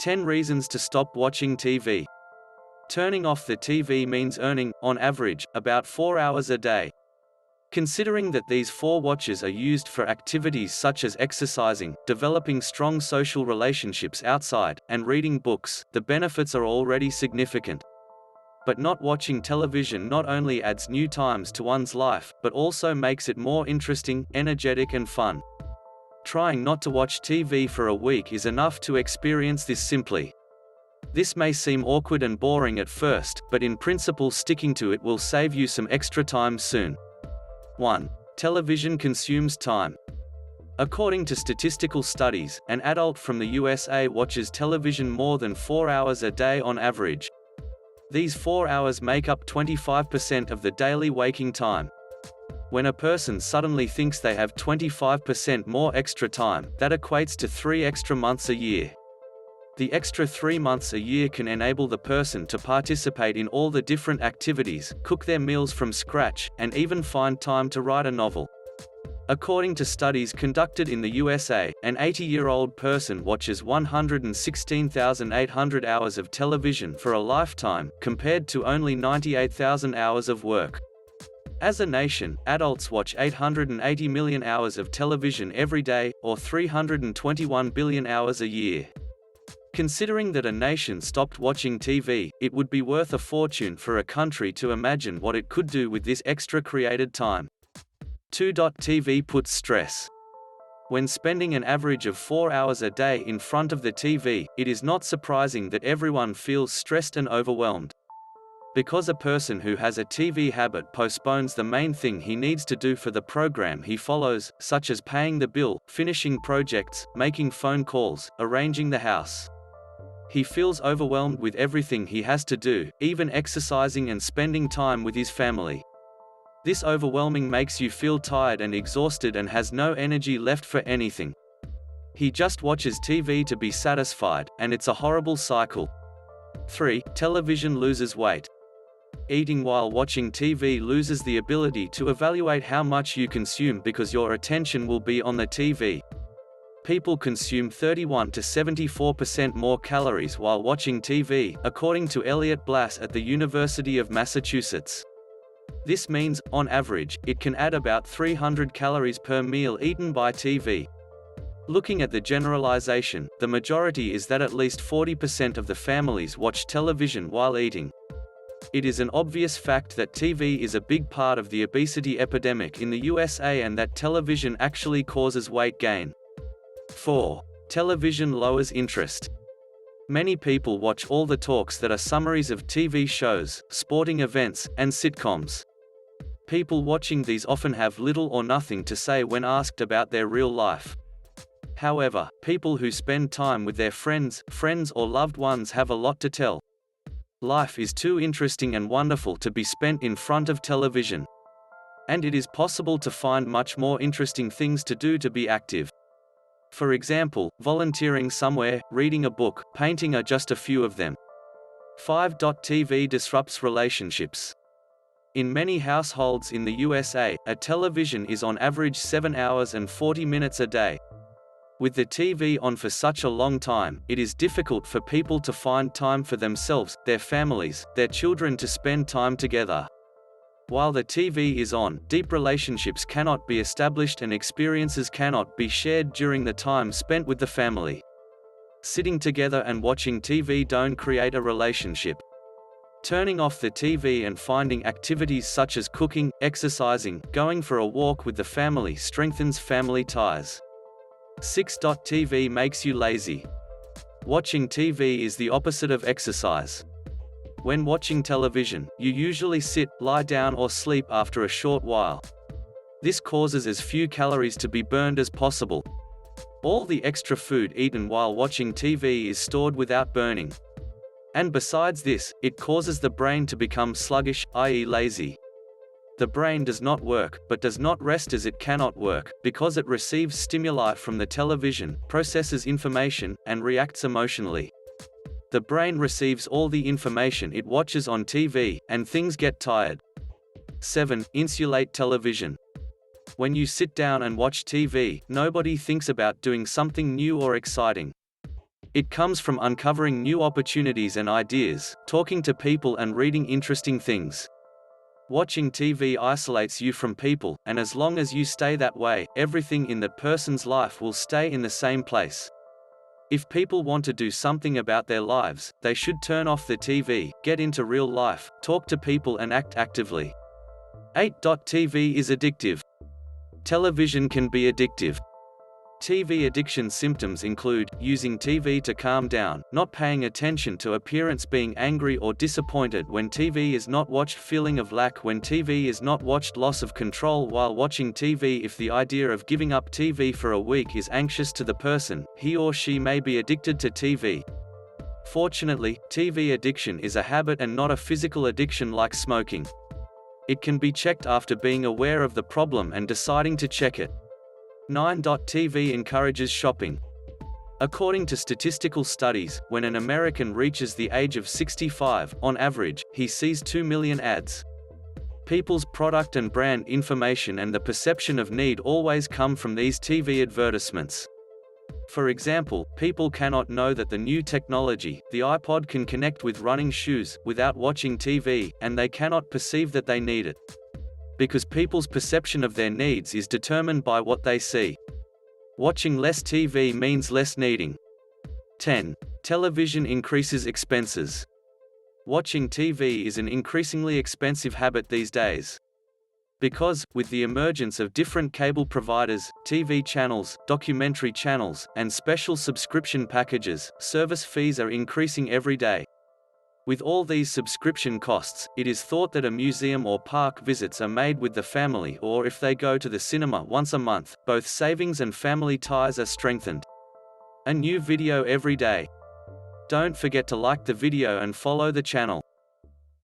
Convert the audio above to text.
10 reasons to stop watching TV. Turning off the TV means earning, on average, about 4 hours a day. Considering that these 4 watches are used for activities such as exercising, developing strong social relationships outside, and reading books, the benefits are already significant. But not watching television not only adds new times to one's life, but also makes it more interesting, energetic and fun. Trying not to watch TV for a week is enough to experience this simply. This may seem awkward and boring at first, but in principle sticking to it will save you some extra time soon. 1. Television consumes time. According to statistical studies, an adult from the USA watches television more than 4 hours a day on average. These 4 hours make up 25% of the daily waking time. When a person suddenly thinks they have 25% more extra time, that equates to 3 extra months a year. The extra 3 months a year can enable the person to participate in all the different activities, cook their meals from scratch, and even find time to write a novel. According to studies conducted in the USA, an 80-year-old person watches 116,800 hours of television for a lifetime, compared to only 98,000 hours of work. As a nation, adults watch 880 million hours of television every day, or 321 billion hours a year. Considering that a nation stopped watching TV, it would be worth a fortune for a country to imagine what it could do with this extra created time. 2. TV puts stress. When spending an average of 4 hours a day in front of the TV, it is not surprising that everyone feels stressed and overwhelmed. Because a person who has a TV habit postpones the main thing he needs to do for the program he follows, such as paying the bill, finishing projects, making phone calls, arranging the house. He feels overwhelmed with everything he has to do, even exercising and spending time with his family. This overwhelming makes you feel tired and exhausted and has no energy left for anything. He just watches TV to be satisfied, and it's a horrible cycle. 3. Television loses weight. Eating while watching TV loses the ability to evaluate how much you consume because your attention will be on the TV. People consume 31 to 74% more calories while watching TV, according to Elliot Blass at the University of Massachusetts. This means, on average, it can add about 300 calories per meal eaten by TV. Looking at the generalization, the majority is that at least 40% of the families watch television while eating. It is an obvious fact that TV is a big part of the obesity epidemic in the USA and that television actually causes weight gain. 4. Television lowers interest. Many people watch all the talks that are summaries of TV shows, sporting events, and sitcoms. People watching these often have little or nothing to say when asked about their real life. However, people who spend time with their friends or loved ones have a lot to tell. Life is too interesting and wonderful to be spent in front of television. And it is possible to find much more interesting things to do to be active. For example, volunteering somewhere, reading a book, painting are just a few of them. 5. TV disrupts relationships. In many households in the USA, a television is on average 7 hours and 40 minutes a day. With the TV on for such a long time, it is difficult for people to find time for themselves, their families, their children to spend time together. While the TV is on, deep relationships cannot be established and experiences cannot be shared during the time spent with the family. Sitting together and watching TV don't create a relationship. Turning off the TV and finding activities such as cooking, exercising, going for a walk with the family strengthens family ties. 6. TV makes you lazy. Watching TV is the opposite of exercise. When watching television, you usually sit, lie down or sleep after a short while. This causes as few calories to be burned as possible. All the extra food eaten while watching TV is stored without burning. And besides this, it causes the brain to become sluggish, i.e. lazy. The brain does not work, but does not rest as it cannot work, because it receives stimuli from the television, processes information, and reacts emotionally. The brain receives all the information it watches on TV, and things get tired. 7. Insulate television. When you sit down and watch TV, nobody thinks about doing something new or exciting. It comes from uncovering new opportunities and ideas, talking to people and reading interesting things. Watching TV isolates you from people, and as long as you stay that way, everything in that person's life will stay in the same place. If people want to do something about their lives, they should turn off the TV, get into real life, talk to people and act actively. 8. TV is addictive. Television can be addictive. TV addiction symptoms include using TV to calm down, not paying attention to appearance, being angry or disappointed when TV is not watched, feeling of lack when TV is not watched, loss of control while watching TV. If the idea of giving up TV for a week is anxious to the person, he or she may be addicted to TV. Fortunately, TV addiction is a habit and not a physical addiction like smoking. It can be checked after being aware of the problem and deciding to check it. 9. TV encourages shopping. According to statistical studies, when an American reaches the age of 65, on average, he sees 2 million ads. People's product and brand information and the perception of need always come from these TV advertisements. For example, people cannot know that the new technology, the iPod, can connect with running shoes, without watching TV, and they cannot perceive that they need it. Because people's perception of their needs is determined by what they see. Watching less TV means less needing. 10. Television increases expenses. Watching TV is an increasingly expensive habit these days. Because, with the emergence of different cable providers, TV channels, documentary channels, and special subscription packages, service fees are increasing every day. With all these subscription costs, it is thought that a museum or park visits are made with the family, or if they go to the cinema once a month, both savings and family ties are strengthened. A new video every day. Don't forget to like the video and follow the channel.